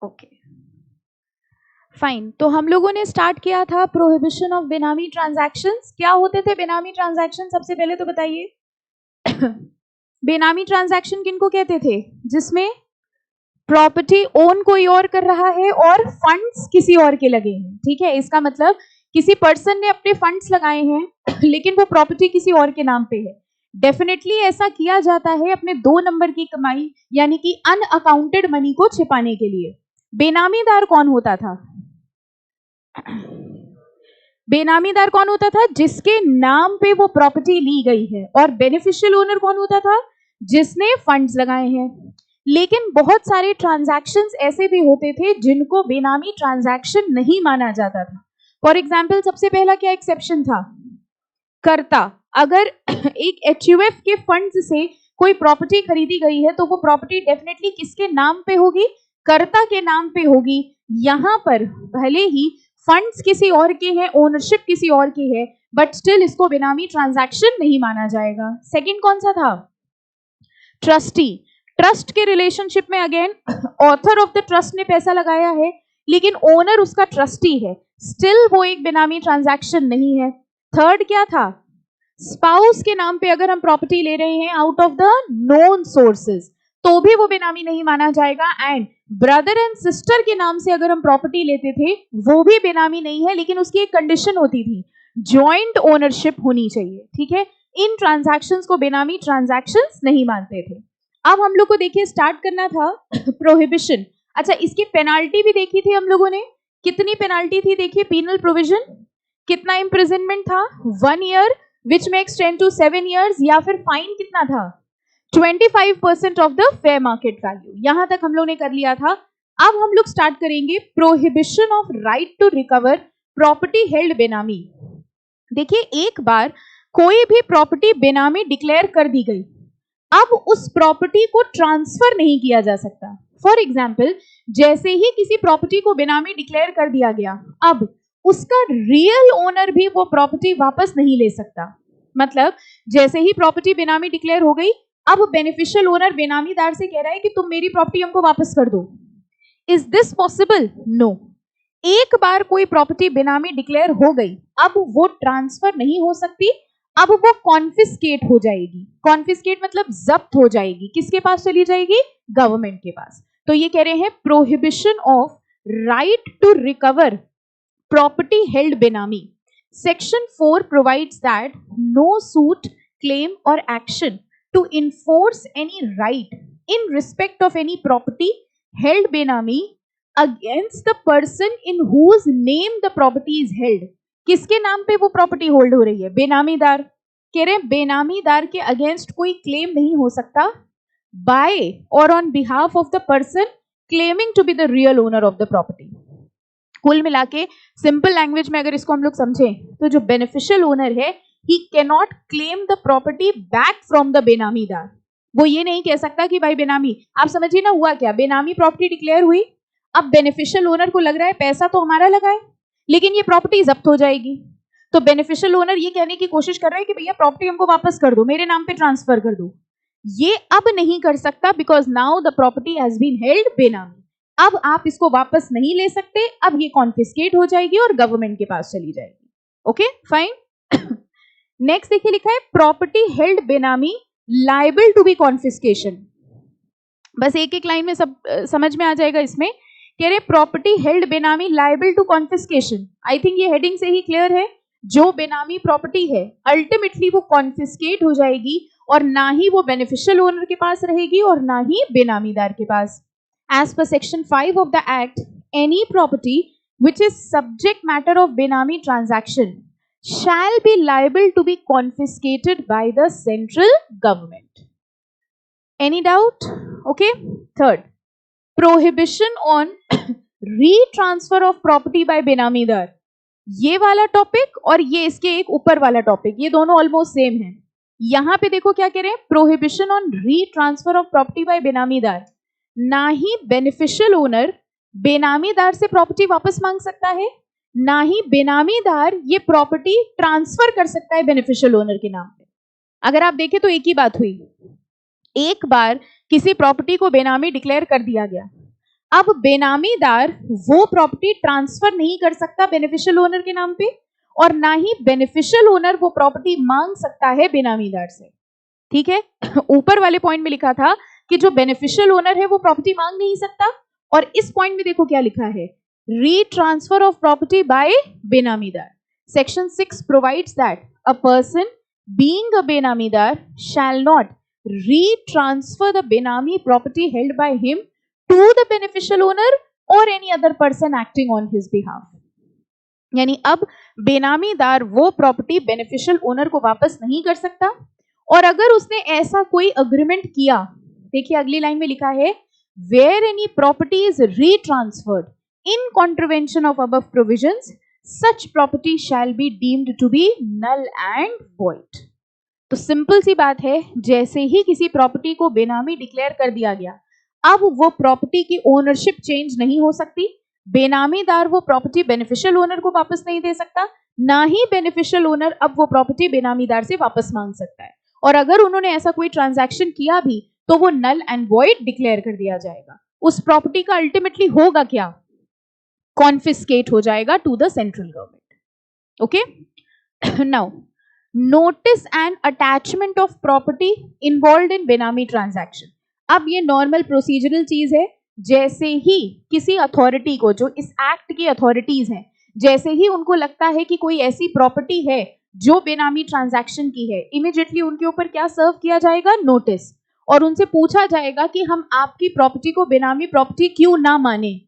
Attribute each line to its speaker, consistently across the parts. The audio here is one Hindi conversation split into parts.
Speaker 1: Okay fine. तो हम लोगों ने स्टार्ट किया था प्रोहिबिशन ऑफ बेनामी ट्रांजैक्शंस। क्या होते थे बेनामी ट्रांजैक्शन? सबसे पहले तो बताइए बेनामी ट्रांजैक्शन किनको कहते थे? जिसमें प्रॉपर्टी ओन कोई और कर रहा है और फंड्स किसी और के लगे हैं। ठीक है, इसका मतलब किसी पर्सन ने अपने फंड्स लगाए हैं लेकिन वो प्रॉपर्टी किसी और के नाम पे है। डेफिनेटली ऐसा किया जाता है अपने 2 नंबर की कमाई यानी कि अनअकाउंटेड मनी को छिपाने के लिए। बेनामीदार कौन होता था? बेनामीदार कौन होता था? जिसके नाम पे वो प्रॉपर्टी ली गई है। और बेनिफिशियल ओनर कौन होता था? जिसने फंड्स लगाए हैं। लेकिन बहुत सारे ट्रांजैक्शंस ऐसे भी होते थे जिनको बेनामी ट्रांजैक्शन नहीं माना जाता था। फॉर एग्जाम्पल सबसे पहला क्या एक्सेप्शन था? कर्ता। अगर एक एचयूएफ के फंड्स से कोई प्रॉपर्टी खरीदी गई है तो वो प्रॉपर्टी डेफिनेटली किसके नाम पे होगी? कर्ता के नाम पे होगी। यहां पर भले ही फंड्स किसी और के हैं, ओनरशिप किसी और की है, बट स्टिल इसको बेनामी ट्रांजैक्शन नहीं माना जाएगा। सेकंड कौन सा था? ट्रस्टी। ट्रस्ट के रिलेशनशिप में again author of the trust ने पैसा लगाया है लेकिन ओनर उसका ट्रस्टी है, स्टिल वो एक बेनामी ट्रांजैक्शन नहीं है। थर्ड क्या था? स्पाउस के नाम पे अगर हम प्रॉपर्टी ले रहे हैं out of the known sources तो भी वो बेनामी नहीं माना जाएगा। एंड ब्रदर एंड सिस्टर के नाम से अगर हम प्रॉपर्टी लेते थे वो भी बेनामी नहीं है, लेकिन उसकी एक कंडीशन होती थी, जॉइंट ओनरशिप होनी चाहिए। ठीक है, इन ट्रांजैक्शंस को बेनामी ट्रांजैक्शंस नहीं मानते थे। अब हम लोग को देखिए स्टार्ट करना था प्रोहिबिशन। अच्छा, इसकी पेनाल्टी भी देखी थी हम लोगों ने। कितनी पेनाल्टी थी? देखिए पीनल प्रोविजन कितना इम्प्रिजनमेंट था? 1 year which makes 10 to 7 years, या फिर फाइन कितना था? 25% of the fair market value. यहां तक हम लोग ने कर लिया था। अब हम लोग स्टार्ट करेंगे prohibition of right to recover property held benami. देखिए एक बार कोई भी प्रॉपर्टी बेनामी डिक्लेयर कर दी गई, अब उस प्रॉपर्टी को ट्रांसफर नहीं किया जा सकता। फॉर एग्जाम्पल जैसे ही किसी प्रॉपर्टी को बेनामी डिक्लेयर कर दिया गया, अब उसका रियल ओनर भी वो प्रॉपर्टी वापस नहीं ले सकता। मतलब जैसे ही प्रॉपर्टी बेनामी डिक्लेयर हो गई, अब बेनिफिशियल ओनर बेनामीदार से कह रहा है कि तुम मेरी प्रॉपर्टी हमको वापस कर दो। Is this possible? नो। एक बार कोई प्रॉपर्टी बेनामी डिक्लेयर हो गई, अब वो ट्रांसफर नहीं हो सकती, अब वो कॉन्फिस्केट हो जाएगी। कॉन्फिस्केट मतलब जब्त हो जाएगी। किसके पास चली जाएगी? गवर्नमेंट के पास। तो ये कह रहे हैं prohibition of right to recover property held benami. Section 4 provides that no suit, claim or action to enforce any right in respect of any property held benami against the person in whose name the property is held। किसके नाम पे वो प्रॉपर्टी होल्ड हो रही है? बेनामीदार। कह रहे हैं बेनामीदार के अगेंस्ट कोई क्लेम नहीं हो सकता बाय और on behalf of the person claiming to be the real owner of the property. कुल मिला के सिंपल लैंग्वेज में अगर इसको हम लोग समझें तो जो बेनिफिशियल ओनर है he can not claim the property back from the benamidar. वो ये नहीं कह सकता कि भाई बेनामी, आप समझिए ना हुआ क्या, बेनामी प्रॉपर्टी डिक्लेयर हुई, अब बेनिफिशियल ओनर को लग रहा है पैसा तो हमारा लगा है लेकिन ये प्रॉपर्टी जब्त हो जाएगी। तो बेनिफिशियल ओनर ये कहने की कोशिश कर रहा है कि भैया प्रॉपर्टी हमको वापस कर दो, मेरे नाम पे ट्रांसफर कर दो। ये अब नहीं कर सकता because now the property has been held benami. अब आप इसको वापस नहीं ले सकते, अब ये कॉन्फिस्केट हो जाएगी और गवर्नमेंट के पास चली जाएगी। Okay fine. नेक्स्ट देखिए लिखा है property held benami liable to be confiscation. बस एक एक लाइन में सब समझ में आ जाएगा। इसमें कह रहे property held benami liable to confiscation. I think ये हेडिंग से ही क्लियर है। जो बेनामी प्रॉपर्टी है अल्टीमेटली वो कॉन्फिस्केट हो जाएगी और ना ही वो बेनिफिशियल ओनर के पास रहेगी और ना ही बेनामीदार के पास। As per section 5 of the act, any property which is subject matter of benami transaction shall be liable to be confiscated by the central government. Any doubt? Okay. Third, prohibition on retransfer of property by benamidar. ये वाला टॉपिक और ये इसके एक ऊपर वाला टॉपिक, ये दोनों ऑलमोस्ट सेम है। यहां पे देखो क्या कह रहे हैं, prohibition on retransfer of property by benamidar. ना ही बेनिफिशियल ओनर बेनामीदार से प्रॉपर्टी वापस मांग सकता है, ना ही बेनामीदार ये प्रॉपर्टी ट्रांसफर कर सकता है बेनिफिशियल ओनर के नाम पे। अगर आप देखें तो एक ही बात हुई। एक बार किसी प्रॉपर्टी को बेनामी डिक्लेयर कर दिया गया, अब बेनामीदार वो प्रॉपर्टी ट्रांसफर नहीं कर सकता बेनिफिशियल ओनर के नाम पे, और ना ही बेनिफिशियल ओनर वो प्रॉपर्टी मांग सकता है बेनामीदार से। ठीक है, ऊपर वाले पॉइंट में लिखा था कि जो बेनिफिशियल ओनर है वो प्रॉपर्टी मांग नहीं सकता, और इस पॉइंट में देखो क्या लिखा है, retransfer of property by benamidar. Section 6 provides that a person being a benamidar shall not retransfer the benami property held by him to the beneficial owner or any other person acting on his behalf। यानी अब बेनामीदार वो प्रॉपर्टी बेनिफिशियल ओनर को वापस नहीं कर सकता, और अगर उसने ऐसा कोई अग्रीमेंट किया, देखिए अगली लाइन में लिखा है where any property is retransferred in contravention of above provisions such property shall be deemed to be null and void. तो सिंपल सी बात है, जैसे ही किसी प्रॉपर्टी को बेनामी डिक्लेयर कर दिया गया, अब वो प्रॉपर्टी की ओनरशिप चेंज नहीं हो सकती, बेनामीदार वो प्रॉपर्टी बेनिफिशियल ओनर को वापस नहीं दे सकता, ना ही बेनिफिशियल ओनर अब वो प्रॉपर्टी बेनामीदार से वापस मांग सकता है, और अगर उन्होंने ऐसा कोई ट्रांजैक्शन किया भी तो वो नल एंड वॉइड डिक्लेयर कर दिया जाएगा। उस प्रॉपर्टी का अल्टीमेटली होगा क्या, कॉन्फिस्केट हो जाएगा to the central government. Okay, now notice and attachment of property involved in benami transaction. अब ये नॉर्मल प्रोसीजरल चीज है, जैसे ही किसी अथॉरिटी को, जो इस एक्ट की अथॉरिटीज हैं, जैसे ही उनको लगता है कि कोई ऐसी प्रॉपर्टी है जो बेनामी ट्रांजैक्शन की है, इमीडिएटली उनके ऊपर क्या सर्व किया जाएगा, नोटिस, और उनसे पूछा जाएगा कि हम आपकी प्रॉपर्टी को बेनामी प्रॉपर्टी क्यों ना माने।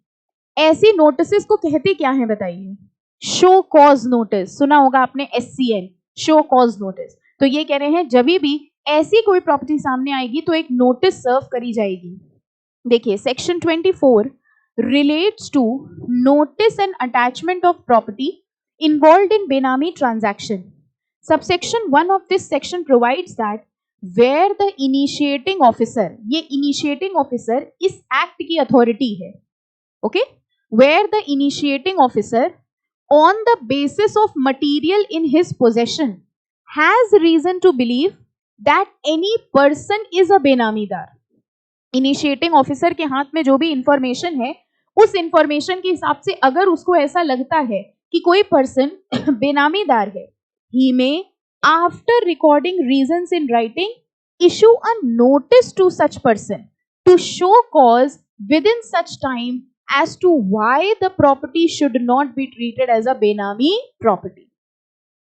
Speaker 1: ऐसी नोटिस को कहते क्या है बताइए, शो कॉज नोटिस। सुना होगा आपने SCN, शो कॉज नोटिस। तो ये कह रहे हैं जब भी ऐसी कोई प्रॉपर्टी सामने आएगी तो एक नोटिस सर्व करी जाएगी। देखिए section 24 relates to notice and attachment of property involved in benami transaction. Subsection 1 of this section provides that where the initiating officer, ये इनिशिएटिंग ऑफिसर इस एक्ट की अथॉरिटी है, okay, where the initiating officer on the basis of material in his possession has reason to believe that any person is a benamidar. Initiating officer के हाथ में जो भी इंफॉर्मेशन है, उस इंफॉर्मेशन के हिसाब से अगर उसको ऐसा लगता है कि कोई पर्सन बेनामीदार है, he may after recording reasons in writing issue a notice to such person to show cause within such time as to why the property should not be treated as a बेनामी property।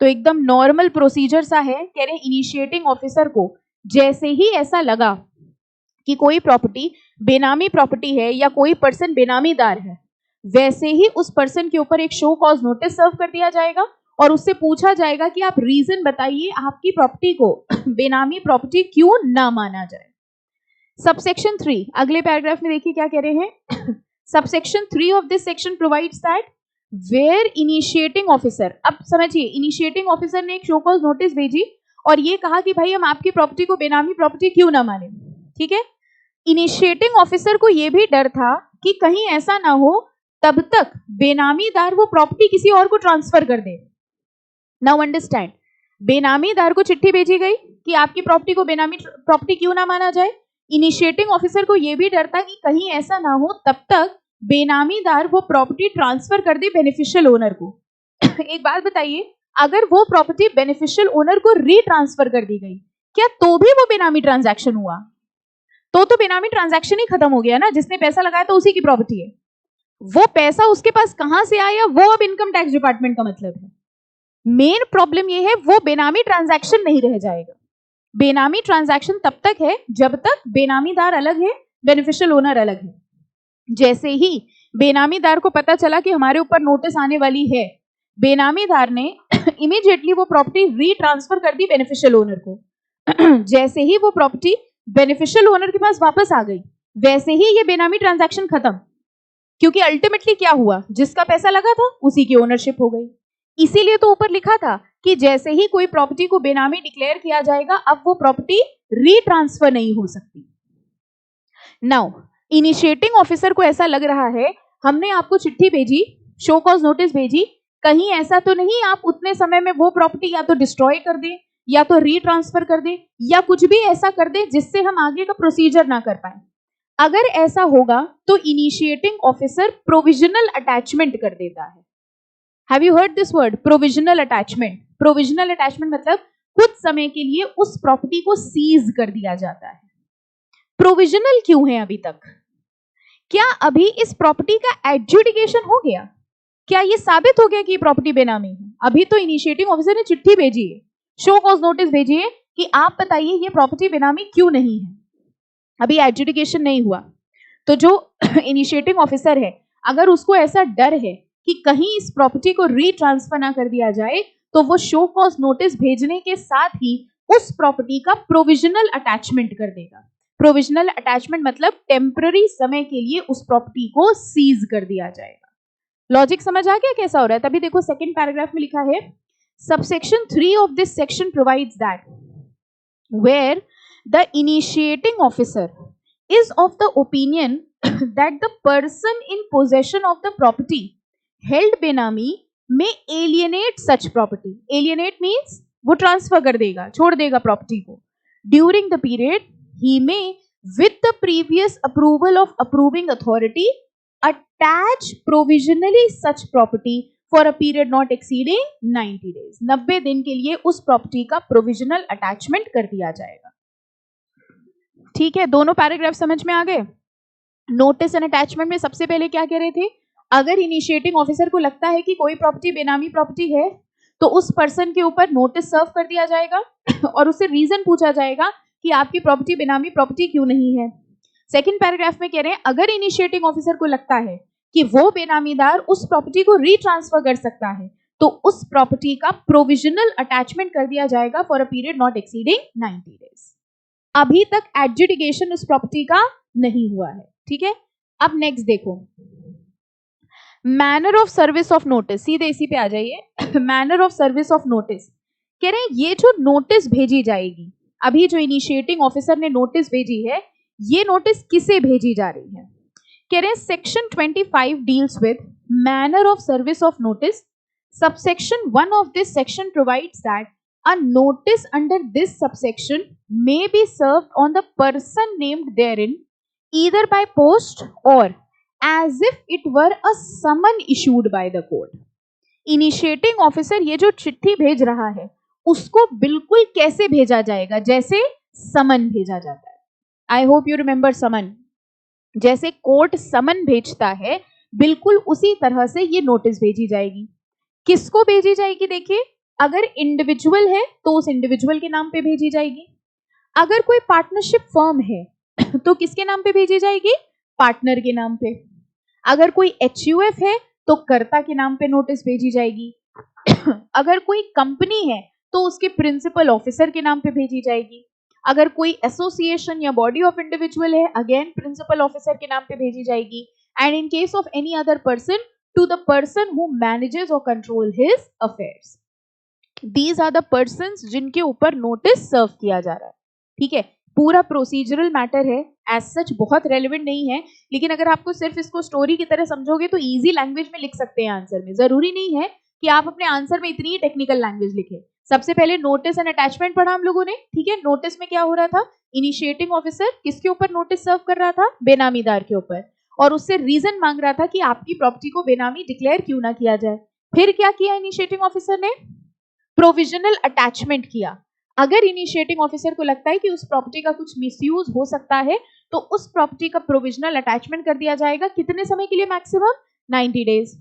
Speaker 1: तो एकदम नॉर्मल प्रोसीजर सा है, कह रहे इनिशिएटिंग ऑफिसर को जैसे ही ऐसा लगा कि कोई प्रॉपर्टी बेनामी प्रॉपर्टी है या कोई पर्सन बेनामीदार है, वैसे ही उस पर्सन के ऊपर एक शो कॉज नोटिस सर्व कर दिया जाएगा और उससे पूछा जाएगा कि आप रीजन बताइए आपकी प्रॉपर्टी को बेनामी प्रॉपर्टी क्यों ना माना जाए। सबसेक्शन 3 अगले पैराग्राफ में देखिए क्या कह रहे हैं। Subsection 3 of this section provides that where initiating officer, अब समझिए इनिशिएटिंग ऑफिसर ने एक शो कॉज नोटिस भेजी और ये कहा कि भाई हम आपकी प्रॉपर्टी को बेनामी प्रॉपर्टी क्यों ना माने। ठीक है, इनिशिएटिंग ऑफिसर को ये भी डर था कि कहीं ऐसा ना हो तब तक बेनामीदार वो प्रॉपर्टी किसी और को ट्रांसफर कर दे। नाउ अंडरस्टैंड, बेनामीदार को चिट्ठी भेजी गई कि आपकी प्रॉपर्टी को बेनामी प्रॉपर्टी क्यों ना माना जाए। इनिशिएटिंग ऑफिसर को यह भी डर था कि कहीं ऐसा ना हो तब तक बेनामीदार वो प्रॉपर्टी ट्रांसफर कर दे बेनिफिशियल ओनर को। एक बात बताइए, अगर वो प्रॉपर्टी बेनिफिशियल ओनर को रीट्रांसफर कर दी गई, क्या तो भी वो बेनामी ट्रांजैक्शन हुआ? तो बेनामी ट्रांजैक्शन ही खत्म हो गया ना, जिसने पैसा लगाया तो उसी की प्रॉपर्टी है। वो पैसा उसके पास कहां से आया वो अब इनकम टैक्स डिपार्टमेंट का मतलब है। मेन प्रॉब्लम ये है वो बेनामी ट्रांजैक्शन नहीं रह जाएगा। बेनामी ट्रांजैक्शन तब तक है जब तक बेनामीदार अलग है, बेनिफिशियल ओनर अलग है। जैसे ही बेनामीदार को पता चला कि हमारे ऊपर नोटिस आने वाली है, बेनामीदार ने इमीडिएटली वो प्रॉपर्टी रीट्रांसफर कर दी बेनिफिशियल ओनर को। जैसे ही वो प्रॉपर्टी बेनिफिशियल ओनर के पास वापस आ गई, वैसे ही ये बेनामी ट्रांजैक्शन खत्म, क्योंकि अल्टीमेटली क्या हुआ, जिसका पैसा लगा था उसी की ओनरशिप हो गई। इसीलिए तो ऊपर लिखा था कि जैसे ही कोई प्रॉपर्टी को बेनामी डिक्लेयर किया जाएगा, अब वो प्रॉपर्टी रीट्रांसफर नहीं हो सकती। नाउ इनिशिएटिंग ऑफिसर को ऐसा लग रहा है हमने आपको चिट्ठी भेजी, शो कॉज नोटिस भेजी, कहीं ऐसा तो नहीं आप उतने समय में वो प्रॉपर्टी या तो डिस्ट्रॉय कर दें या तो रीट्रांसफर कर दें या कुछ भी ऐसा कर दें जिससे हम आगे का प्रोसीजर ना कर पाए। अगर ऐसा होगा तो इनिशिएटिंग ऑफिसर प्रोविजनल अटैचमेंट कर देता है. Have you heard this word, provisional attachment? Provisional attachment मतलब कुछ समय के लिए उस प्रॉपर्टी को सीज कर दिया जाता है. प्रोविजनल क्यों है अभी तक? क्या अभी इस प्रॉपर्टी का एडजुडिकेशन हो गया? क्या ये साबित हो गया कि ये प्रॉपर्टी बेनामी है? अभी तो इनिशिएटिंग ऑफिसर ने चिट्ठी भेजी है, शो कॉज नोटिस भेजी है कि आप बताइए ये प्रॉपर्टी बेनामी क्यों नहीं है. अभी एडजुडिकेशन नहीं हुआ. तो जो इनिशिएटिंग ऑफिसर है, अगर उसको ऐसा डर है कि कहीं इस प्रॉपर्टी को रीट्रांसफर ना कर दिया जाए, तो वो शो कॉज नोटिस भेजने के साथ ही उस प्रॉपर्टी का प्रोविजनल अटैचमेंट कर देगा. प्रोविजनल अटैचमेंट मतलब टेम्पररी समय के लिए उस प्रॉपर्टी को सीज कर दिया जाएगा. लॉजिक समझ आ गया कैसा हो रहा है? तभी देखो सेकंड पैराग्राफ में लिखा है, subsection 3 of this section provides that where the initiating officer is of the opinion that the person in possession of the property held benami may alienate such property. Alienate means वो transfer कर देगा, छोड़ देगा property को. During the period, he may, with the previous approval of approving authority, attach provisionally such property for a period not exceeding 90 days. 90 दिन के लिए उस property का provisional attachment कर दिया जाएगा. ठीक है, दोनों पैराग्राफ समझ में आ गए. नोटिस एंड अटैचमेंट में सबसे पहले क्या कह रहे थे? अगर इनिशिएटिंग ऑफिसर को लगता है कि कोई प्रॉपर्टी बेनामी प्रॉपर्टी है, तो उस पर्सन के ऊपर नोटिस सर्व कर दिया जाएगा और उससे रीजन पूछा जाएगा कि आपकी प्रॉपर्टी बेनामी प्रॉपर्टी क्यों नहीं है. सेकंड पैराग्राफ में कह रहे हैं, अगर इनिशिएटिंग ऑफिसर को लगता है कि वो बेनामीदार उस प्रॉपर्टी को रीट्रांसफर कर सकता है, तो उस प्रॉपर्टी का प्रोविजनल अटैचमेंट कर दिया जाएगा for a period not exceeding 90 days. अभी तक एडजुडिकेशन उस प्रॉपर्टी का नहीं हुआ है. ठीक है, अब नेक्स्ट देखो, manner of service of notice. सीधे इसी पे आ जाइए. Manner of service of notice कह रहे हैं, ये जो नोटिस भेजी जाएगी, अभी जो इनिशिएटिंग ऑफिसर ने नोटिस भेजी है, ये नोटिस किसे भेजी जा रही है? कह रहे हैं section 25 deals with manner of service of notice. Subsection 1 of this section provides that a notice under this subsection may be served on the person named therein either by post or as if it were a summon issued by the court. Initiating officer ये जो चिट्ठी भेज रहा है, उसको बिल्कुल कैसे भेजा जाएगा? जैसे समन भेजा जाता है. I hope you remember समन. जैसे कोर्ट समन भेजता है, बिल्कुल उसी तरह से ये नोटिस भेजी जाएगी. किसको भेजी जाएगी? देखिए, अगर इंडिविजुअल है तो उस इंडिविजुअल के नाम पे भेजी जाएगी. अगर कोई पार्टनरशिप फर्म है तो किसके नाम पे भेजी जाएगी? पार्टनर के नाम पे. अगर कोई एचयूएफ है तो कर्ता के नाम पे नोटिस भेजी जाएगी. अगर कोई कंपनी है तो उसके प्रिंसिपल ऑफिसर के नाम पे भेजी जाएगी. अगर कोई एसोसिएशन या बॉडी ऑफ इंडिविजुअल है, अगेन प्रिंसिपल ऑफिसर के नाम पे भेजी जाएगी. And in case of any other person, to the person who manages or control his affairs. These are the persons जिनके ऊपर नोटिस सर्व किया जा रहा है. ठीक है, पूरा प्रोसीजरल मैटर है, एज सच बहुत रेलेवेंट नहीं है, लेकिन अगर आपको सिर्फ इसको स्टोरी की तरह समझोगे तो इजी लैंग्वेज में लिख सकते हैं आंसर में. जरूरी नहीं है कि आप अपने आंसर में इतनी टेक्निकल लैंग्वेज लिखें. सबसे पहले नोटिस एंड अटैचमेंट पढ़ा हम लोगों ने. ठीक है, नोटिस में क्या हो रहा था? इनिशिएटिंग ऑफिसर किसके ऊपर नोटिस सर्व कर रहा था? बेनामीदार के ऊपर, और उससे रीजन मांग रहा था कि आपकी प्रॉपर्टी को बेनामी डिक्लेयर क्यों ना किया जाए. फिर क्या किया इनिशिएटिंग ऑफिसर ने? प्रोविजनल अटैचमेंट किया. अगर इनिशिएटिंग ऑफिसर को लगता है कि उस प्रॉपर्टी का कुछ मिसयूज हो सकता है, तो उस प्रॉपर्टी का प्रोविजनल अटैचमेंट कर दिया जाएगा. कितने समय के लिए? Maximum 90 days.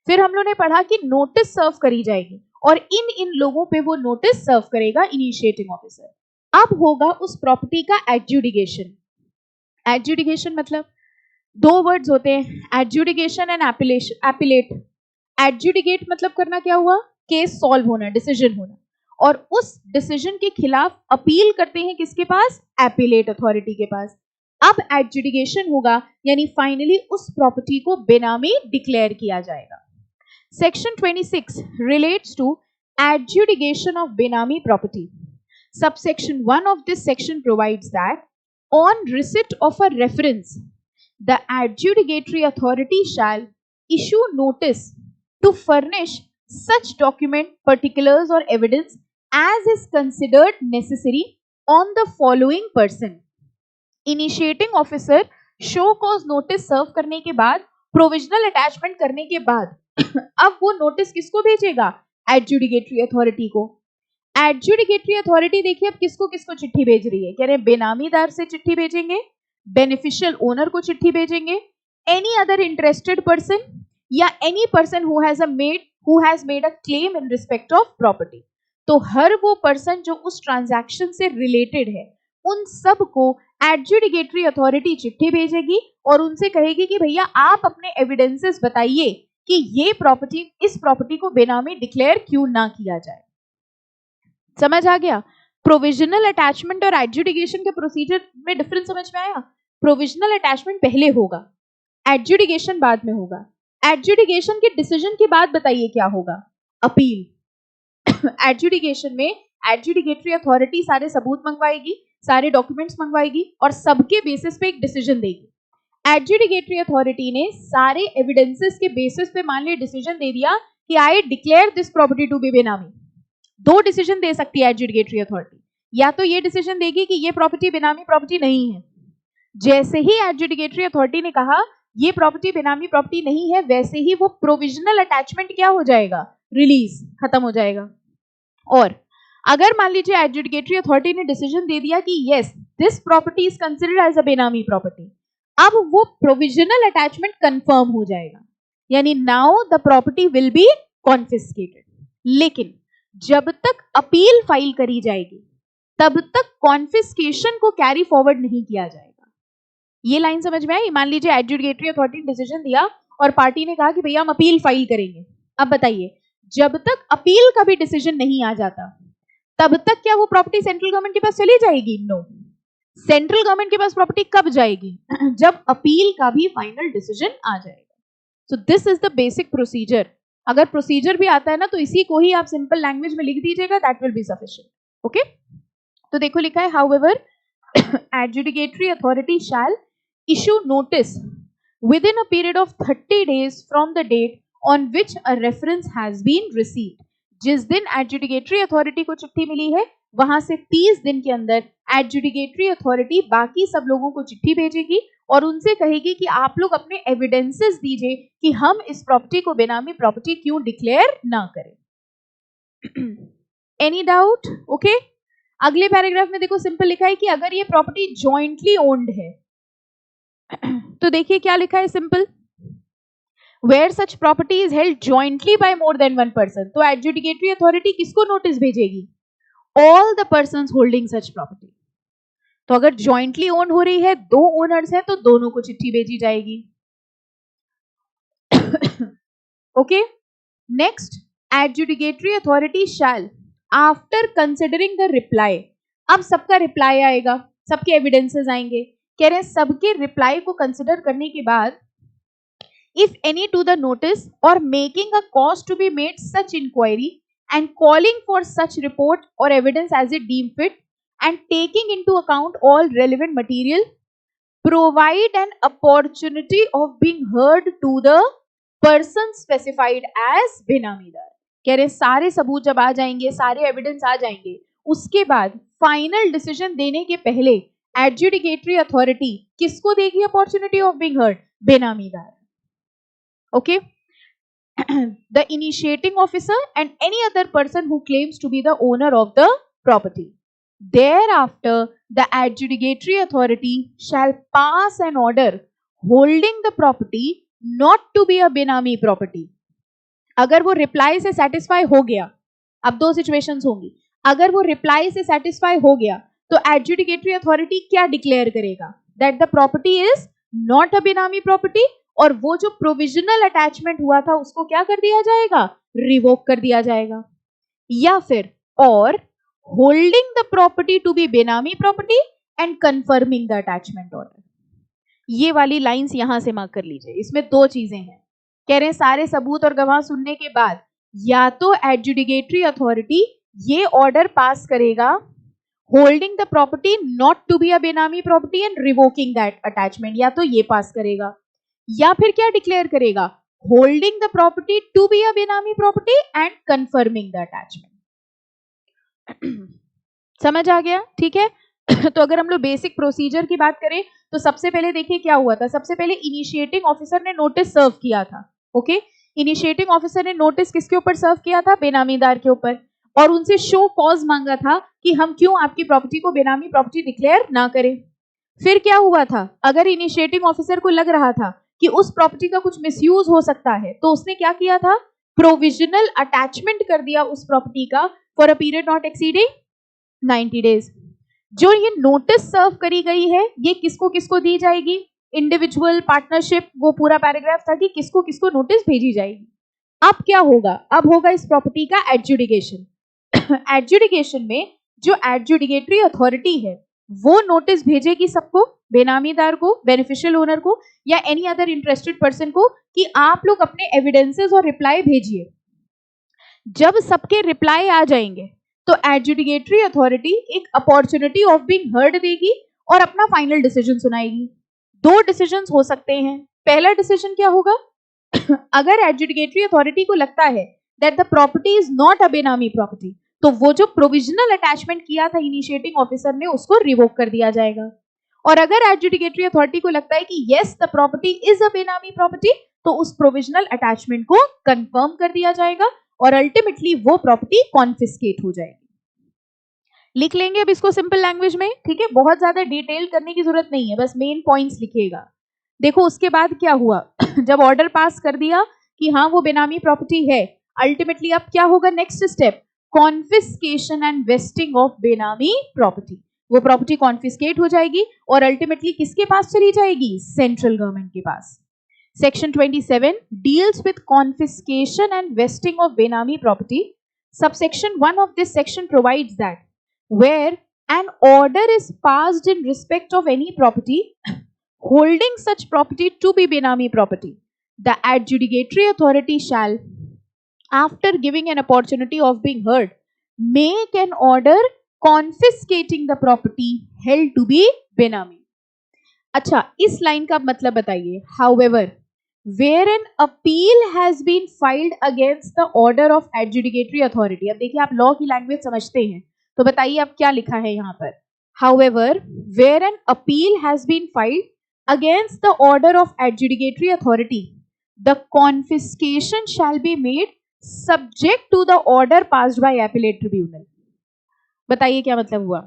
Speaker 1: फिर हम लोगों ने पढ़ा कि नोटिस सर्व करी जाएगी और इन लोगों पे वो नोटिस सर्व करेगा इनिशिएटिंग ऑफिसर. अब होगा उस प्रॉपर्टी का एडजुडिकेशन. एडजुडिकेशन मतलब दो वर्ड्स होते हैं, एडजुडिकेशन एंड एपिलेट. एडजुडिकेट मतलब करना क्या हुआ? केस सॉल्व होना, डिसीजन होना, और उस डिसीजन के खिलाफ अपील करते हैं किसके पास? एपिलेट अथॉरिटी के पास. अब एडजुडिकेशन होगा, यानी फाइनली उस प्रॉपर्टी को बेनामी डिक्लेयर किया जाएगा. Section 26 relates to adjudication of benami property. Subsection 1 of this section provides that on receipt of a reference the adjudicatory authority shall issue notice to furnish such document particulars or evidence as is considered necessary on the following person. Initiating officer show cause notice serve करने के बाद, प्रोविजनल अटैचमेंट करने के बाद अब वो नोटिस किसको भेजेगा? एडजुडिकेटरी अथॉरिटी को। एडजुडिकेटरी अथॉरिटी देखिए अब किसको किसको चिट्ठी भेज रही है, कह रहे हैं बेनामीदार से चिट्ठी भेजेंगे, बेनिफिशियल ओनर को चिट्ठी भेजेंगे, एनी अदर इंटरेस्टेड पर्सन या any person who has made a claim in respect of property. तो हर वो पर्सन जो उस ट्रांजैक्शन से रिलेटेड है उन सब को एडजुडिकेटरी अथॉरिटी चिट्ठी भेजेगी और उनसे कहेगी कि भैया आप अपने एविडेंसेस बताइए कि ये प्रॉपर्टी, इस प्रॉपर्टी को बेनामी डिक्लेयर क्यों ना किया जाए। समझ आ गया? प्रोविजनल अटैचमेंट और एडजुडिकेशन के प्रोसीजर में डिफरेंस समझ में आया? प्रोविजनल अटैचमेंट पहले होगा, एडजुडिकेशन बाद में होगा। एडजुडिकेशन के डिसीजन के बाद बताइए क्या होगा? अपील। एडजुडिकेशन में एडजुडिकेटरी अथॉरिटी सारे सबूत मंगवाएगी, सारे डॉक्यूमेंट्स मंगवाएगी और सबके बेसिस पे एक डिसीजन देगी। एडजुडिकेटरी अथॉरिटी ने सारे एविडेंसेस के बेसिस पे मान लिया डिसीजन दे दिया कि I declare this property to be benami. दो डिसीजन दे सकती है एडजुडिकेटरी अथॉरिटी, या तो ये डिसीजन देगी कि ये प्रॉपर्टी बेनामी प्रॉपर्टी नहीं है। जैसे ही एडजुडिकेटरी अथॉरिटी ने कहा ये प्रॉपर्टी बेनामी प्रॉपर्टी नहीं है, वैसे ही वो प्रोविजनल अटैचमेंट क्या हो जाएगा? रिलीज, खत्म हो जाएगा। और अगर मान लीजिए एडजुडिकेटरी अथॉरिटी ने डिसीजन दे दिया कि yes this property is considered as a benami property, अब वो प्रोविजनल अटैचमेंट कंफर्म हो जाएगा, यानी now the property will B confiscated. लेकिन जब तक अपील फाइल करी जाएगी तब तक कॉन्फिस्केशन को कैरी फॉरवर्ड नहीं किया जाएगा। ये लाइन समझ में आई? मान लीजिए एडजुडिकेटरी अथॉरिटी ने डिसीजन दिया और पार्टी ने कहा कि भैया हम अपील फाइल करेंगे। अब बताइए, जब तक अपील का भी डिसीजन नहीं आ जाता तब तक क्या वो प्रॉपर्टी सेंट्रल गवर्नमेंट के पास चली जाएगी? नो। सेंट्रल गवर्नमेंट के पास प्रॉपर्टी कब जाएगी? जब अपील का भी फाइनल डिसीजन आ जाएगा। So this is the basic procedure. अगर प्रोसीजर भी आता है ना तो इसी को ही आप सिंपल लैंग्वेज में लिख दीजिएगा, that will be sufficient. Okay, तो देखो लिखा है however adjudicatory authority shall issue notice within a period of 30 days from the date on which a reference has been received। जिस दिन एडजुडिकेटरी अथॉरिटी को चिट्ठी मिली है वहां से 30 दिन के अंदर एडजुडिकेटरी अथॉरिटी बाकी सब लोगों को चिट्ठी भेजेगी और उनसे कहेगी कि आप लोग अपने एविडेंसेस दीजिए कि हम इस प्रॉपर्टी को बेनामी प्रॉपर्टी क्यों डिक्लेयर ना करें। Any doubt? ओके, अगले पैराग्राफ में देखो सिंपल लिखा है कि अगर ये प्रॉपर्टी जॉइंटली ओन्ड है तो देखिए क्या लिखा है simple, where such property is held jointly by more than one person. तो एडजुडिकेटरी अथॉरिटी किसको नोटिस भेजेगी? All the persons holding such property. तो अगर जॉइंटली ओन हो रही है, दो ओनर्स हैं, तो दोनों को चिट्ठी भेजी जाएगी। Okay, next, adjudicatory authority shall after considering the reply. अब सबका रिप्लाई आएगा, सबके एविडेंसेस आएंगे। कह रहे हैं सबके रिप्लाई को कंसिडर करने के बाद if any to the notice or making a cause to be made such inquiry and calling for such report or evidence as it deem fit and taking into account all relevant material, provide an opportunity of being heard to the person specified as benamidar. कह रहे सारे सबूत जब आ जाएंगे, सारे एविडेंस आ जाएंगे, उसके बाद फाइनल डिसीजन देने के पहले एडजुडिकेटरी अथॉरिटी किसको देगी opportunity of being heard? Benamidar. Okay, the initiating officer and any other person who claims to be the owner of the property. Thereafter, the adjudicatory authority shall pass an order holding the property not to be a benami property। अगर वो रिप्लाई से सेटिस्फाई हो गया, अब दो सिचुएशंस होंगी, अगर वो रिप्लाई से सेटिस्फाई हो गया तो एडजुडिकेटरी अथॉरिटी क्या डिक्लेयर करेगा? That the property is not a benami property, और वो जो प्रोविजनल अटैचमेंट हुआ था उसको क्या कर दिया जाएगा? रिवोक कर दिया जाएगा। या फिर और holding the property to be benami property and confirming the attachment order. ये वाली लाइंस यहां से मार्क कर लीजिए, इसमें दो चीजें हैं। कह रहे हैं सारे सबूत और गवाह सुनने के बाद या तो एडजुडिकेटरी अथॉरिटी ये ऑर्डर पास करेगा holding the property not to be a benami property and revoking that attachment, या तो ये पास करेगा, या फिर क्या डिक्लेयर करेगा? Holding the property to be a benami property and confirming the attachment. समझ आ गया? ठीक है, तो अगर हम लोग बेसिक प्रोसीजर की बात करें तो सबसे पहले देखिए क्या हुआ था। सबसे पहले इनिशिएटिंग ऑफिसर ने नोटिस सर्व किया था। ओके, इनिशिएटिंग ऑफिसर ने नोटिस किसके ऊपर सर्व किया था? बेनामीदार के ऊपर, और उनसे शो कॉज मांगा था कि हम क्यों आपकी प्रॉपर्टी को बेनामी प्रॉपर्टी डिक्लेयर ना करें। फिर क्या हुआ था? अगर इनिशिएटिंग ऑफिसर को लग रहा था कि उस प्रॉपर्टी का कुछ मिसयूज हो सकता है, तो उसने क्या किया था? प्रोविजनल अटैचमेंट कर दिया उस प्रॉपर्टी का for a period not exceeding 90 days. जो ये नोटिस सर्व करी गई है, ये किसको किसको दी जाएगी? इंडिविजुअल, पार्टनरशिप, वो पूरा पैराग्राफ था कि किसको किसको नोटिस भेजी जाएगी। अब क्या होगा? अब होगा इस प्रॉपर्टी का एडजुडिकेशन। एडजुडिकेशन में जो एडजुडिकेटरी अथॉरिटी है वो नोटिस भेजेगी सबको, बेनामीदार को, बेनिफिशियल ओनर को, या एनी अदर इंटरेस्टेड पर्सन को कि आप लोग अपने एविडेंसेस और रिप्लाई भेजिए। जब सबके रिप्लाई आ जाएंगे तो एडजुडिकेटरी अथॉरिटी एक अपॉर्चुनिटी ऑफ बीइंग हर्ड देगी और अपना फाइनल डिसीजन सुनाएगी। दो डिसीजंस हो सकते हैं। पहला डिसीजन क्या होगा? अगर एडजुडिकेटरी अथॉरिटी को लगता है that the property is not a benami property, तो वो जो प्रोविजनल अटैचमेंट किया था इनिशिएटिंग ऑफिसर ने, उसको रिवोक कर दिया जाएगा। और अगर एडजुडिकेटरी अथॉरिटी को लगता है कि yes the property is a benami property, तो उस प्रोविजनल अटैचमेंट को कंफर्म कर दिया जाएगा और अल्टीमेटली वो प्रॉपर्टी कॉन्फिस्केट हो जाएगी। लिख लेंगे अब इसको सिंपल लैंग्वेज में, ठीक है? बहुत ज्यादा डिटेल करने की जरूरत नहीं है, बस मेन पॉइंट्स लिखिएगा। देखो उसके बाद क्या हुआ? जब ऑर्डर पास कर दिया कि हाँ वो बेनामी प्रॉपर्टी है, अल्टीमेटली अब क्या होगा? Next step, confiscation and wasting of benami property. वो प्रॉपर्टी कॉन्फिस्केट हो जाएगी और अल्टीमेटली किसके पास चली जाएगी? सेंट्रल गवर्नमेंट के पास। Section 27 deals with confiscation and vesting of Benami property. Subsection 1 of this section provides that where an order is passed in respect of any property holding such property to be Benami property, the adjudicatory authority shall, after giving an opportunity of being heard, make an order confiscating the property held to be Benami. अच्छा, इस लाइन का मतलब बताइए। However, where an appeal has been filed against the order of adjudicatory authority, अब देखिए आप लॉ की लैंग्वेज समझते हैं, तो बताइए अब क्या लिखा है यहाँ पर? However, where an appeal has been filed against the order of adjudicatory authority, the confiscation shall be made subject to the order passed by appellate tribunal. बताइए क्या मतलब हुआ?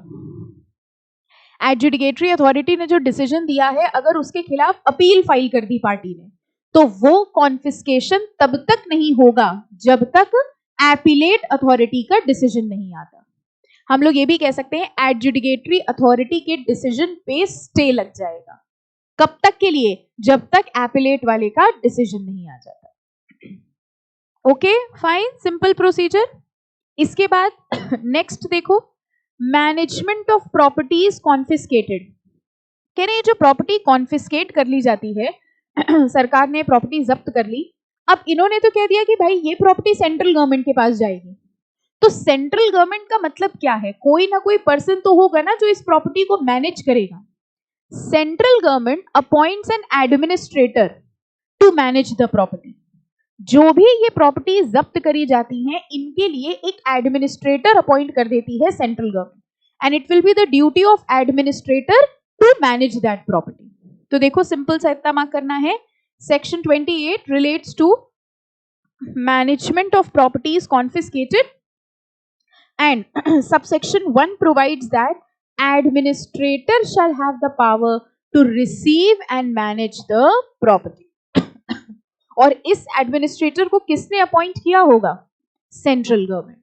Speaker 1: एडजुडिकेटरी अथॉरिटी ने जो डिसीजन दिया है, अगर उसके खिलाफ अपील फाइल कर दी पार्टी ने, तो वो कॉन्फिस्केशन तब तक नहीं होगा जब तक एपीलेट अथॉरिटी का डिसीजन नहीं आता। हम लोग ये भी कह सकते हैं एडजुडिकेटरी अथॉरिटी के डिसीजन पे स्टे लग जाएगा। कब तक के लिए? जब तक एपीलेट वाले का डिसीजन नहीं आ जाता। Okay fine, simple procedure. इसके बाद नेक्स्ट देखो, management of property is confiscated. कह रहे हैं जो प्रॉपर्टी कॉन्फिस्केट कर ली जाती है, सरकार ने प्रॉपर्टी जब्त कर ली, अब इन्होंने तो कह दिया कि भाई ये प्रॉपर्टी सेंट्रल गवर्नमेंट के पास जाएगी। तो सेंट्रल गवर्नमेंट का मतलब क्या है? कोई ना कोई पर्सन तो होगा ना जो इस प्रॉपर्टी को मैनेज करेगा। Central government appoints an administrator to manage the property. जो भी ये प्रॉपर्टी जब्त करी जाती हैं, इनके लिए एक एडमिनिस्ट्रेटर अपॉइंट कर देती है central government, and it will be the duty of administrator to manage that property. तो देखो सिंपल सा इतना मार्क करना है, section 28 relates to management of property is confiscated and subsection 1 provides that administrator shall have the power to receive and manage the property. और इस एडमिनिस्ट्रेटर को किसने अपॉइंट किया होगा? Central government.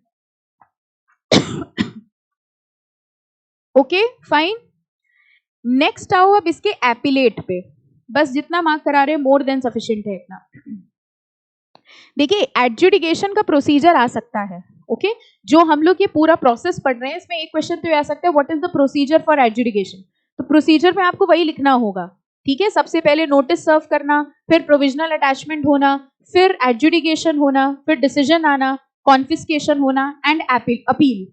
Speaker 1: Okay fine, next आओ अब इसके एपीलेट पे। बस जितना मार्क करा रहे मोर देन सफिशिएंट है इतना। देखिए एडजुडिकेशन का प्रोसीजर आ सकता है, ओके जो हम लोग ये पूरा प्रोसेस पढ़ रहे हैं, इसमें एक क्वेश्चन तो आ सकता है what is the procedure for adjudication. तो प्रोसीजर में आपको वही लिखना होगा, ठीक है? सबसे पहले नोटिस सर्व करना, फिर प्रोविजनल अटैचमेंट होना, फिर एडजुडिकेशन होना, फिर डिसीजन आना, कॉन्फिस्केशन होना एंड अपील।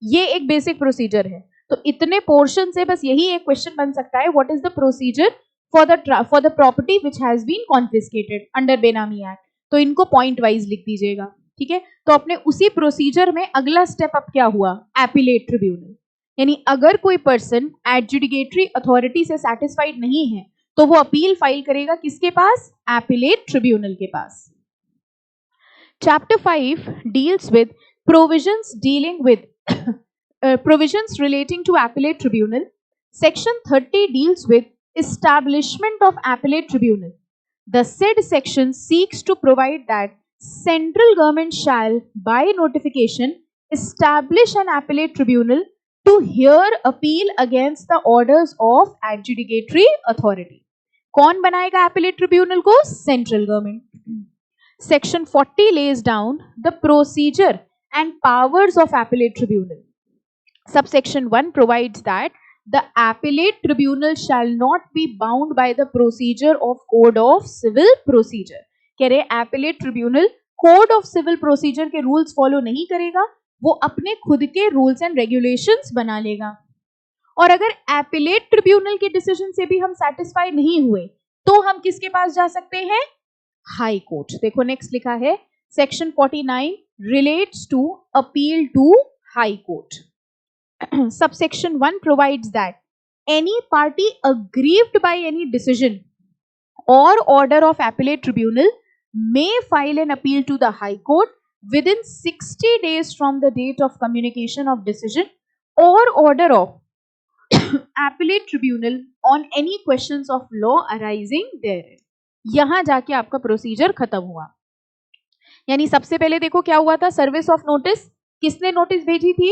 Speaker 1: ये एक बेसिक प्रोसीजर है। तो इतने पोर्शन से बस यही एक क्वेश्चन बन सकता है, what is the procedure for the property which has been confiscated under benami act. तो इनको पॉइंट वाइज लिख दीजिएगा, ठीक है? तो अपने उसी प्रोसीजर में अगला स्टेप अब क्या हुआ? एपीलेट ट्रिब्यूनल, यानी अगर कोई पर्सन एडजुडिकेटरी अथॉरिटी से सेटिस्फाइड नहीं है तो वो अपील फाइल करेगा किसके पास? एपिलेट ट्रिब्यूनल के पास. Chapter 5 deals with provisions dealing with provisions relating to appellate tribunal. Section 30 deals with establishment of appellate tribunal. The said section seeks to provide that central government shall, by notification, establish an appellate tribunal to hear appeal against the orders of adjudicatory authority. कौन बनाएगा appellate tribunal को? Central government. Section 40 lays down the procedure and powers of appellate tribunal. Subsection 1 provides that the appellate tribunal shall not be bound by the procedure of Code of Civil Procedure. कह रहे appellate tribunal Code of Civil Procedure के rules follow नहीं करेगा, वो अपने खुद के rules and regulations बना लेगा. और अगर appellate tribunal के decision से भी हम satisfy नहीं हुए तो हम किसके पास जा सकते हैं? High court. देखो नेक्स्ट लिखा है section 49 relates to appeal to high court. Subsection 1 provides that any party aggrieved by any decision or order of appellate tribunal may file an appeal to the high court within 60 days from the date of communication of decision or order of appellate tribunal on any questions of law arising there. यहां जाके आपका प्रोसीजर खत्म हुआ. यानी सबसे पहले देखो क्या हुआ था, सर्विस ऑफ नोटिस. किसने नोटिस भेजी थी?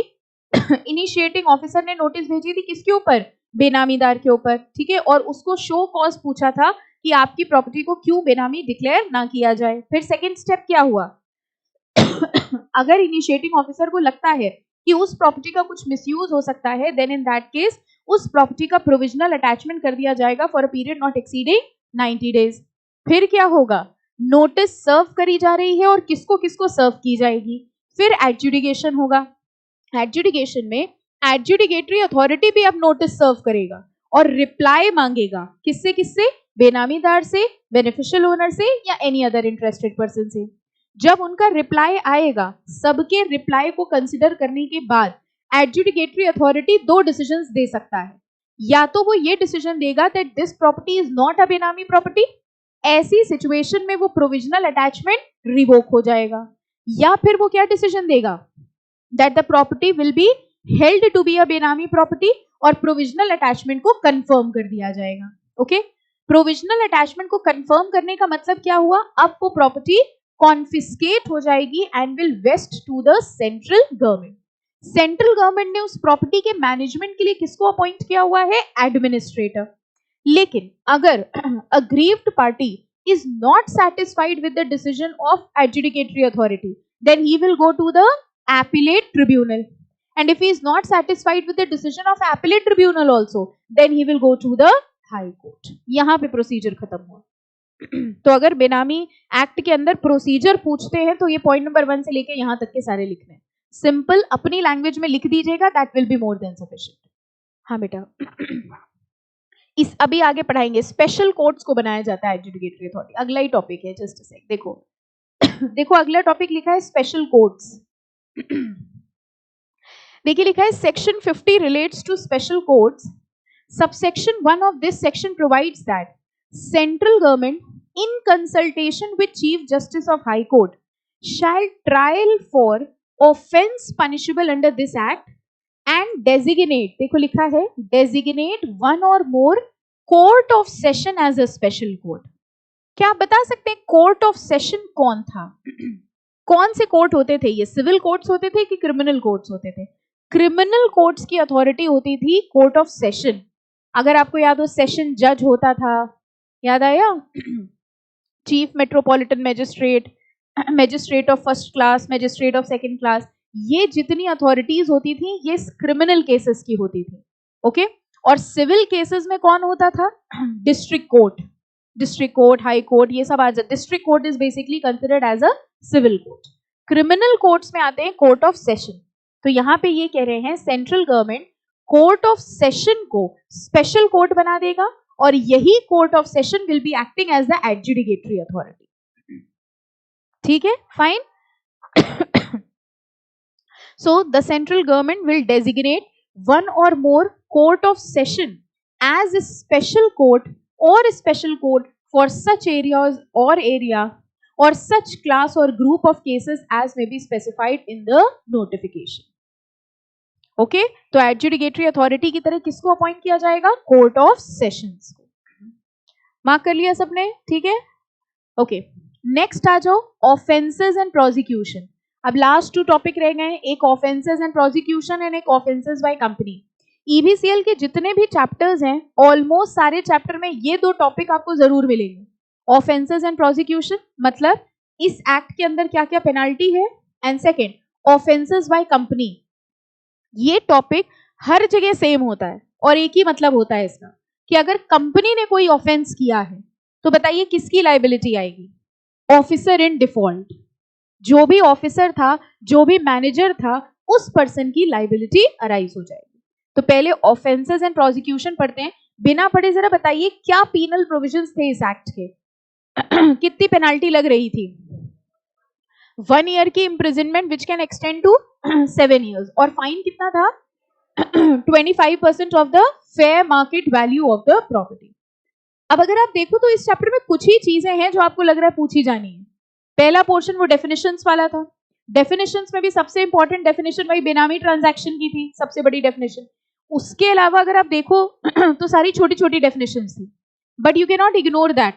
Speaker 1: इनिशिएटिंग ऑफिसर ने नोटिस भेजी थी किसके ऊपर? बेनामीदार के ऊपर. ठीक है, और उसको शो कॉज पूछा था कि आपकी प्रॉपर्टी को क्यों बेनामी डिक्लेयर ना किया जाए. फिर सेकंड स्टेप क्या हुआ? अगर इनिशिएटिंग ऑफिसर को लगता है कि उस प्रॉपर्टी का कुछ मिसयूज हो सकता है, देन इन दैट केस उस प्रॉपर्टी का प्रोविजनल अटैचमेंट कर दिया जाएगा for a period not exceeding 90 days. फिर क्या होगा? नोटिस सर्व करी जा रही है और किसको किसको सर्व की जाएगी? फिर एडजुडिकेशन होगा. एडजुडिकेशन में एडजुडिकेटरी अथॉरिटी भी अब नोटिस सर्व करेगा और रिप्लाई मांगेगा. किससे किससे? बेनामीदार से, बेनिफिशियल ओनर से या एनी अदर इंटरेस्टेड पर्सन से. जब उनका रिप्लाई आएगा, सबके रिप्लाई को कंसिडर करने के बाद एडजुडिकेटरी अथॉरिटी 2 डिसीजंस दे सकता है. या तो वो ये डिसीजन देगा that this property is not a benami property, ऐसी सिचुएशन में वो प्रोविजनल अटैचमेंट रिवोक हो जाएगा. या फिर वो क्या डिसीजन देगा? That the property will be held to be a benami property और प्रोविजनल अटैचमेंट को कंफर्म कर दिया जाएगा. ओके, प्रोविजनल अटैचमेंट को कंफर्म करने का मतलब क्या हुआ? अब वो प्रॉपर्टी कॉन्फिस्केट हो जाएगी and will vest to the central government. Central government ने उस प्रॉपर्टी के मैनेजमेंट के लिए किसको अपॉइंट किया हुआ है? एडमिनिस्ट्रेटर. लेकिन अगर aggrieved party is not satisfied with the decision of adjudicatory authority, then he will go to the appellate tribunal. And if he is not satisfied with the decision of appellate tribunal also, then he will go to the high court. यहाँ पे प्रोसीजर खत्म हुआ. तो अगर बेनामी एक्ट के अंदर प्रोसीजर पूछते हैं तो ये पॉइंट नंबर 1 से लेके यहाँ तक के सारे लिखने हैं. सिंपल अपनी लैंग्वेज में लिख दीजिएगा, that will be more than sufficient. हाँ बेटा, इस अभी आगे पढ़ाएंगे स्पेशल कोर्ट्स को बनाया जाता है एडजुडिकेटरी अथॉरिटी. अगला ही टॉपिक है, जस्ट अ सेक. देखो देखो अगला टॉपिक लिखा है स्पेशल कोर्ट्स. देखिए लिखा है section 50 relates to special courts. Subsection 1 of this section provides that central government in consultation with chief justice of high court shall trial for offence punishable under this act and designate. देखो लिखा है designate 1 or more court of session as a special court. क्या आप बता सकते हैं कोर्ट ऑफ सेशन कौन था? कौन से कोर्ट होते थे? ये सिविल कोर्ट्स होते थे कि क्रिमिनल कोर्ट्स होते थे? क्रिमिनल कोर्ट्स की अथॉरिटी होती थी कोर्ट ऑफ सेशन. अगर आपको याद हो, सेशन जज होता था, याद आया? Chief metropolitan magistrate, magistrate of first class, magistrate of second class, ये जितनी अथॉरिटीज होती थी ये क्रिमिनल केसेस की होती थी. ओके, और सिविल केसेस में कौन होता था? District court. District court, high court, ये सब आ जाते. District court is basically considered as a civil court. Criminal courts में आते हैं कोर्ट ऑफ सेशन. तो यहाँ पे ये कह रहे हैं central government court of session को स्पेशल कोर्ट बना देगा और यही court of session will be acting as the adjudicatory authority. ठीक है, fine. So the central government will designate one or more court of session as a special court or a special court for such areas or such class or group of cases as may be specified in the notification. Okay तो एडजुडिकेटरी अथॉरिटी की तरह किसको अपॉइंट किया जाएगा? कोर्ट ऑफ सेशंस को। मार्क कर लिया सबने? ठीक है, ओके। नेक्स्ट आ जाओ, ऑफेंसेस एंड प्रोसिक्यूशन। अब लास्ट 2 टॉपिक रह गए, एक ऑफेंसेस एंड प्रोसिक्यूशन एंड एक ऑफेंसेस बाय कंपनी। ईबीसीएल के जितने भी चैप्टर्स हैं, ऑलमोस्ट सारे चैप्टर में ये 2 टॉपिक आपको जरूर मिलेंगे, ऑफेंसेस एंड प्रोसिक्यूशन, मतलब इस एक्ट के अंदर क्या क्या पेनाल्टी है, and second offences by company. ये टॉपिक हर जगह सेम होता है और एक ही मतलब होता है इसका कि अगर कंपनी ने कोई ऑफेंस किया है तो बताइए किसकी लायबिलिटी आएगी? ऑफिसर इन डिफॉल्ट, जो भी ऑफिसर था, जो भी मैनेजर था, उस पर्सन की लायबिलिटी अराइज हो जाएगी। तो पहले ऑफेंसेस एंड प्रोसिक्यूशन पढ़ते हैं। बिना पढ़े जरा बताइए क्या पीनल प्रोविजंस थे इस एक्ट के? कितनी पेनाल्टी लग रही थी? 1 ईयर की imprisonment which can extend to 7 years, और फाइन कितना था? 25% of the fair market value of the property. अब अगर आप देखो तो इस चैप्टर में कुछ ही चीजें हैं जो आपको लग रहा है पूछी जानी है। पहला पोर्शन वो डेफिनेशंस वाला था। डेफिनेशंस में भी सबसे इंपॉर्टेंट डेफिनेशन वही बेनामी ट्रांजैक्शन की थी, सबसे बड़ी डेफिनेशन। उसके अलावा अगर आप देखो तो सारी छोटी छोटी डेफिनेशंस थी, but you can not ignore that.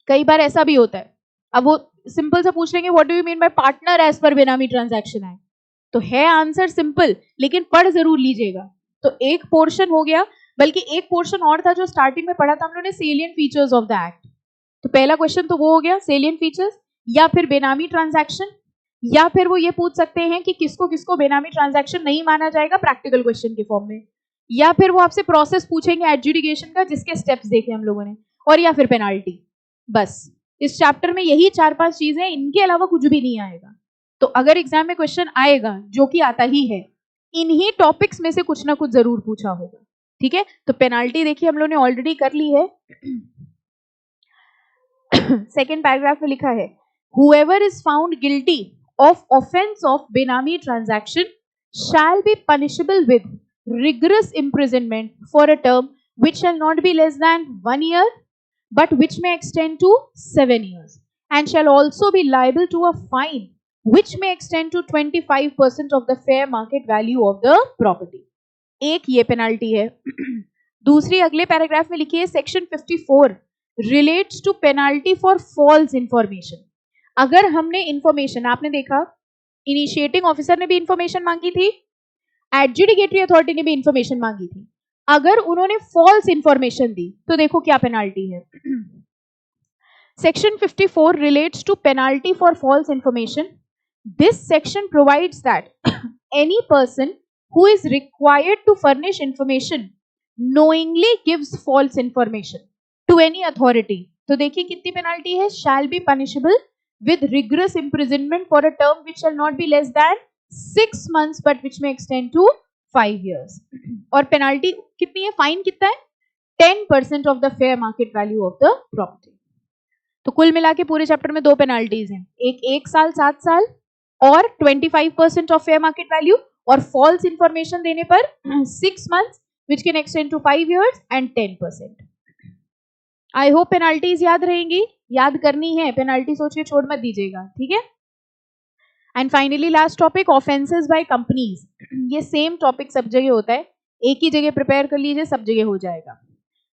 Speaker 1: कई बार ऐसा भी होता है, अब वो सिंपल सा पूछ लेंगे what do you mean by partner as per benami transaction act, तो है आंसर सिंपल, लेकिन पढ़ जरूर लीजिएगा। तो एक पोर्शन हो गया, बल्कि एक पोर्शन और था जो स्टार्टिंग में पढ़ा था हम लोगों ने, salient features of the act. तो पहला क्वेश्चन तो वो हो गया, सेलिएंट फीचर्स, या फिर बेनामी ट्रांजैक्शन, या फिर वो ये पूछ सकते हैं कि किसको किसको बेनामी ट्रांजैक्शन नहीं माना जाएगा प्रैक्टिकल क्वेश्चन के फॉर्म में, या फिर वो आपसे प्रोसेस पूछेंगे एडजुडिकेशन का जिसके स्टेप्स देखे हम लोगों ने, और या फिर पेनाल्टी। बस इस चैप्टर में यही 4-5 चीजें, इनके अलावा कुछ भी नहीं आएगा। तो अगर एग्जाम में क्वेश्चन आएगा, जो कि आता ही है, इन्हीं टॉपिक्स में से कुछ ना कुछ जरूर पूछा होगा। ठीक है, तो पेनाल्टी देखिए हम लोगों ने ऑलरेडी कर ली है। सेकेंड पैराग्राफ में लिखा है, whoever is found guilty of offense of benami transaction shall be punishable with rigorous imprisonment for a term which shall not be less than 1 year but which may extend to 7 years, and shall also be liable to a fine which may extend to 25% of the fair market value of the property. एक ये पेनाल्टी है। दूसरी अगले पैराग्राफ में लिखी है, section 54 relates to penalty for false information. अगर हमने इंफॉर्मेशन, आपने देखा इनिशिएटिंग ऑफिसर ने भी इंफॉर्मेशन मांगी थी, एडजुडिकेटरी अथॉरिटी ने भी इंफॉर्मेशन मांगी थी, अगर उन्होंने फॉल्स इंफॉर्मेशन दी तो देखो क्या पेनाल्टी है। Section 54 relates to penalty for false information. This section provides that any person who is required to furnish information knowingly gives false information to any authority, तो देखिए कितनी पेनाल्टी है, shall be punishable with rigorous imprisonment for a term which shall not be less than 6 months but which may extend to 5 years। और पेनाल्टी कितनी है, फाइन कितना है, 10% of the fair market value of the property। तो कुल मिला के पूरे चैप्टर में 2 पेनाल्टीज हैं, एक 1 साल 7 साल और 25% ऑफ फेयर मार्केट वैल्यू, और फॉल्स इंफॉर्मेशन देने पर 6 months which can extend to 5 years and 10%। I hope penalties याद रहेंगी, याद करनी है, पेनाल्टी सोच के छोड़ मत दीजिएगा, ठीक है। And finally last topic, offences by companies. ये सेम टॉपिक सब जगह होता है, एक ही जगह प्रिपेयर कर लीजिए, सब जगह हो जाएगा।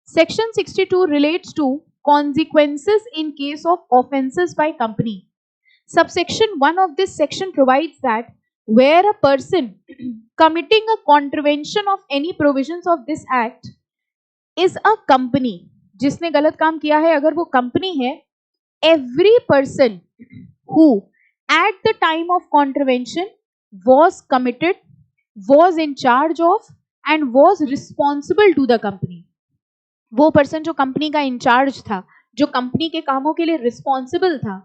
Speaker 1: Section 62 relates to consequences in case of offenses by company. Subsection 1 of this section provides that where a person committing a contravention of any provisions of this act is a company, जिसने गलत काम किया है अगर वो कंपनी है, every person who at the time of contravention was committed, was in charge of and was responsible to the company, वो पर्सन जो कंपनी का इंचार्ज था, जो कंपनी के कामों के लिए रिस्पॉन्सिबल था,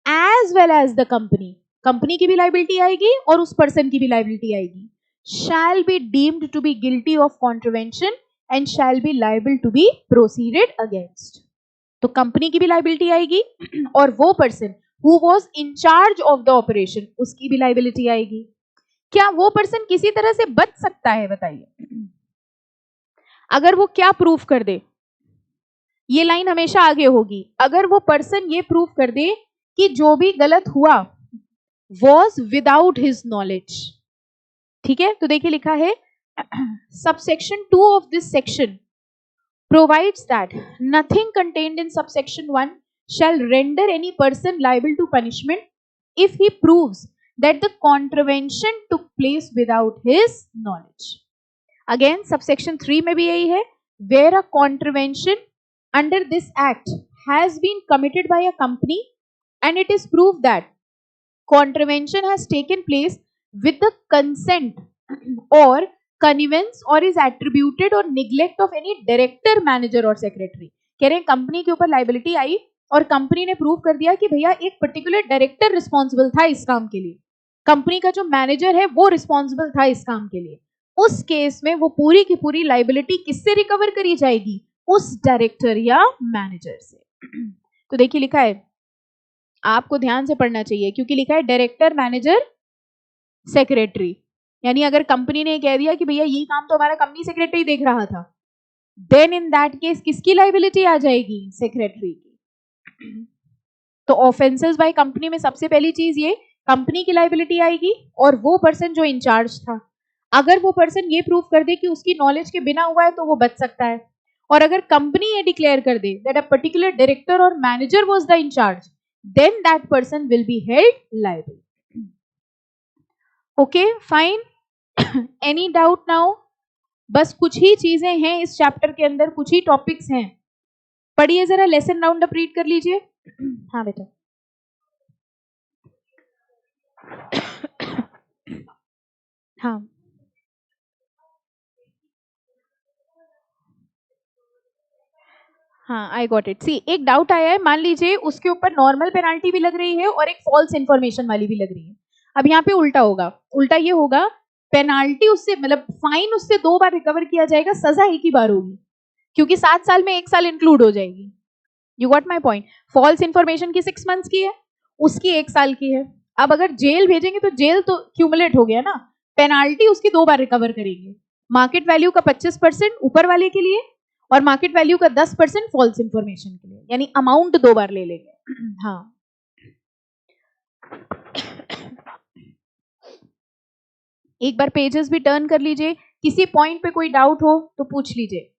Speaker 1: as well as the company, company की भी लाइबिलिटी आएगी और उस पर्सन की भी लाइबिलिटी आएगी, shall be deemed to be guilty of contravention and shall be liable to be proceeded against. तो कंपनी की भी लाइबिलिटी आएगी और वो person who was in charge of the operation, उसकी भी लाइबिलिटी आएगी। क्या वो पर्सन किसी तरह से बच सकता है? बताइए, अगर वो क्या प्रूफ कर दे, ये लाइन हमेशा आगे होगी, अगर वो पर्सन ये प्रूफ कर दे कि जो भी गलत हुआ वॉज विदाउट हिज नॉलेज। ठीक है, तो देखिए लिखा है subsection 2 of this section provides that nothing contained in subsection 1 shall render any person liable to punishment if he proves that the contravention took place without his knowledge. Again, subsection 3 में भी यही है, where a contravention under this act has been committed by a company and it is proved that contravention has taken place with the consent or connivance or is attributed or neglect of any director, manager और secretary. कह रहे हैं कंपनी के ऊपर लाइबिलिटी आई और कंपनी ने प्रूव कर दिया कि भैया एक पर्टिकुलर डायरेक्टर रिस्पॉन्सिबल था इस काम के लिए, कंपनी का जो मैनेजर है वो रिस्पॉन्सिबल था इस काम के लिए, उस केस में वो पूरी की पूरी लाइबिलिटी किससे रिकवर करी जाएगी? उस डायरेक्टर या मैनेजर से। तो देखिए लिखा है, आपको ध्यान से पढ़ना चाहिए क्योंकि लिखा है डायरेक्टर, मैनेजर, सेक्रेटरी। यानी अगर कंपनी ने कह दिया कि भैया ये काम तो हमारा कंपनी सेक्रेटरी देख रहा था, देन इन दैट केस किसकी लाइबिलिटी आ जाएगी? सेक्रेटरी की। तो ऑफेंसेस बाय कंपनी में सबसे पहली चीज ये कंपनी की लाइबिलिटी आएगी और वो पर्सन जो इंचार्ज था, अगर वो पर्सन ये प्रूव कर दे कि उसकी नॉलेज के बिना हुआ है तो वो बच सकता है, और अगर कंपनी ये डिक्लेयर कर दे दैट अ पर्टिकुलर डायरेक्टर और manager was the in charge, then that person will be held liable. Okay, fine. Any doubt now? बस कुछ ही चीजें हैं इस चैप्टर के अंदर, कुछ ही टॉपिक्स हैं। पढ़िए जरा, लेसन राउंड अप रीड कर लीजिए। हाँ बेटा। हाँ हाँ, आई गॉट इट। सी, एक डाउट आया है, मान लीजिए उसके ऊपर नॉर्मल पेनाल्टी भी लग रही है और एक फॉल्स इन्फॉर्मेशन वाली भी लग रही है। अब यहाँ पे उल्टा होगा, उल्टा ये होगा, पेनाल्टी उससे मतलब फाइन उससे 2 बार रिकवर किया जाएगा, सजा एक ही बार होगी क्योंकि 7 साल में 1 साल इंक्लूड हो जाएगी। You got my point? False information की 6 मंथ्स की है, उसकी 1 साल की है। अब अगर जेल भेजेंगे तो जेल तो क्यूमुलेट हो गया ना, पेनाल्टी उसकी 2 बार रिकवर करेंगे, मार्केट वैल्यू का 25% ऊपर वाले के लिए और मार्केट वैल्यू का 10% फॉल्स इंफॉर्मेशन के लिए, यानी अमाउंट 2 बार ले लेंगे। हाँ, एक बार पेजेस भी टर्न कर लीजिए, किसी पॉइंट पे कोई डाउट हो तो पूछ लीजिए।